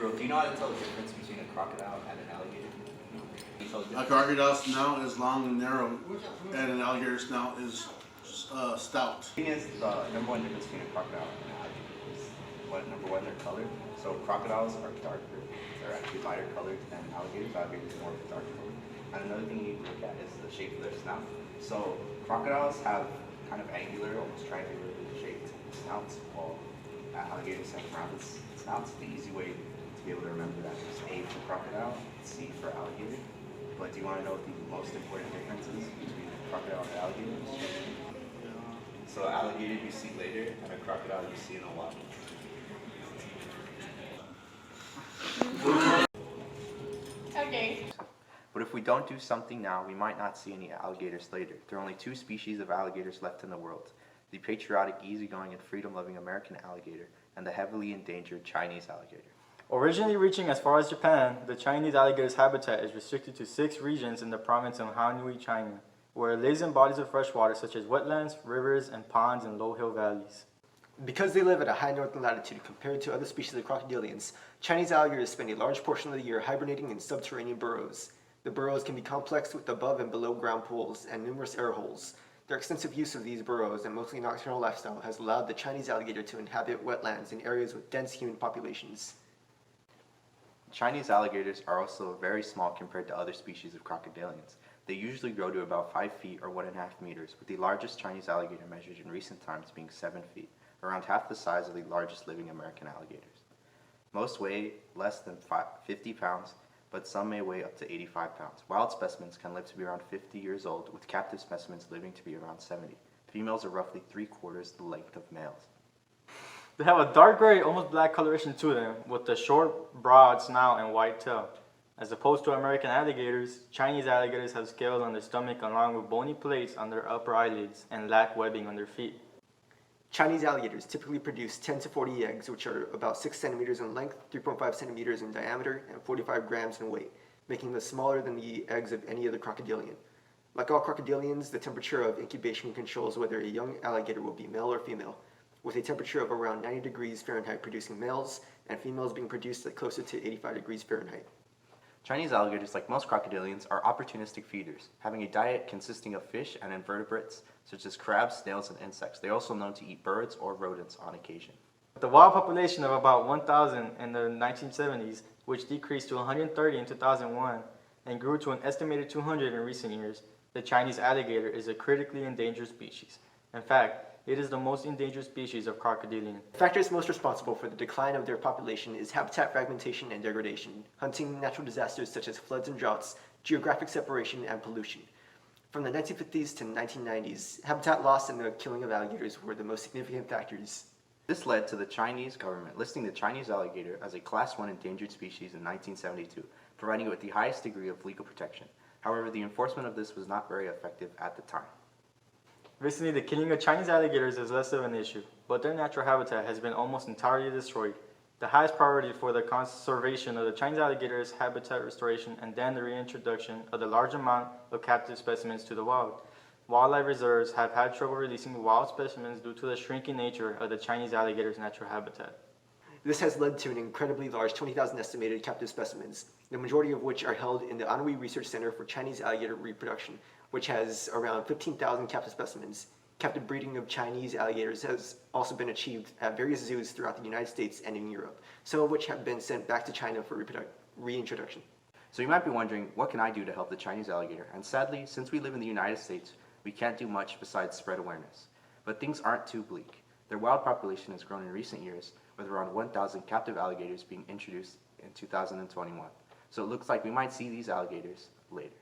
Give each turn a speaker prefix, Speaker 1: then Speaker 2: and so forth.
Speaker 1: Bro, do you know how to tell the difference between a crocodile and an alligator?
Speaker 2: A crocodile's snout is long and narrow, and an alligator snout is stout.
Speaker 1: The thing is, the number one difference between a crocodile and an alligator is, number one, their color. So crocodiles are darker, they're actually lighter colored than alligators. Alligators are more dark colored. And another thing you need to look at is the shape of their snout. So crocodiles have kind of angular, almost triangular shaped snouts, while alligators have rounded snouts. The easy way to be able to remember that is A for crocodile, C for alligator. But do you want to know what the most important difference is between crocodile and alligator? So alligator you see later, and a crocodile you see in a while.
Speaker 3: Okay.
Speaker 1: But if we don't do something now, we might not see any alligators later. There are only two species of alligators left in the world: the patriotic, easygoing, and freedom-loving American alligator, and the heavily endangered Chinese alligator.
Speaker 4: Originally reaching as far as Japan, the Chinese alligator's habitat is restricted to 6 regions in the province of Anhui, China, where it lives in bodies of fresh water such as wetlands, rivers, and ponds in low hill valleys.
Speaker 5: Because they live at a high northern latitude compared to other species of crocodilians, Chinese alligators spend a large portion of the year hibernating in subterranean burrows. The burrows can be complex with above and below ground pools and numerous air holes. Their extensive use of these burrows and mostly nocturnal lifestyle has allowed the Chinese alligator to inhabit wetlands in areas with dense human populations.
Speaker 1: Chinese alligators are also very small compared to other species of crocodilians. They usually grow to about 5 feet or 1.5 meters, with the largest Chinese alligator measured in recent times being 7 feet, around half the size of the largest living American alligators. Most weigh less than 50 pounds, but some may weigh up to 85 pounds. Wild specimens can live to be around 50 years old, with captive specimens living to be around 70. Females are roughly 3/4 the length of males.
Speaker 4: They have a dark gray, almost black coloration to them, with a short, broad snout and white tail. As opposed to American alligators, Chinese alligators have scales on their stomach along with bony plates on their upper eyelids and lack webbing on their feet.
Speaker 5: Chinese alligators typically produce 10 to 40 eggs, which are about 6 centimeters in length, 3.5 centimeters in diameter, and 45 grams in weight, making them smaller than the eggs of any other crocodilian. Like all crocodilians, the temperature of incubation controls whether a young alligator will be male or female, with a temperature of around 90 degrees Fahrenheit producing males, and females being produced at closer to 85 degrees Fahrenheit.
Speaker 1: Chinese alligators, like most crocodilians, are opportunistic feeders, having a diet consisting of fish and invertebrates such as crabs, snails, and insects. They are also known to eat birds or rodents on occasion.
Speaker 4: With a wild population of about 1,000 in the 1970s, which decreased to 130 in 2001 and grew to an estimated 200 in recent years, the Chinese alligator is a critically endangered species. In fact, it is the most endangered species of crocodilian.
Speaker 5: The factors most responsible for the decline of their population is habitat fragmentation and degradation, hunting, natural disasters such as floods and droughts, geographic separation, and pollution. From the 1950s to 1990s, habitat loss and the killing of alligators were the most significant factors.
Speaker 1: This led to the Chinese government listing the Chinese alligator as a Class 1 endangered species in 1972, providing it with the highest degree of legal protection. However, the enforcement of this was not very effective at the time.
Speaker 4: Recently, the killing of Chinese alligators is less of an issue, but their natural habitat has been almost entirely destroyed. The highest priority for the conservation of the Chinese alligator is habitat restoration and then the reintroduction of the large amount of captive specimens to the wild. Wildlife reserves have had trouble releasing wild specimens due to the shrinking nature of the Chinese alligator's natural habitat.
Speaker 5: This has led to an incredibly large 20,000 estimated captive specimens, the majority of which are held in the Anhui Research Center for Chinese Alligator Reproduction, which has around 15,000 captive specimens. Captive breeding of Chinese alligators has also been achieved at various zoos throughout the United States and in Europe, some of which have been sent back to China for reintroduction.
Speaker 1: So you might be wondering, what can I do to help the Chinese alligator? And sadly, since we live in the United States, we can't do much besides spread awareness. But things aren't too bleak. Their wild population has grown in recent years, with around 1,000 captive alligators being introduced in 2021. So it looks like we might see these alligators later.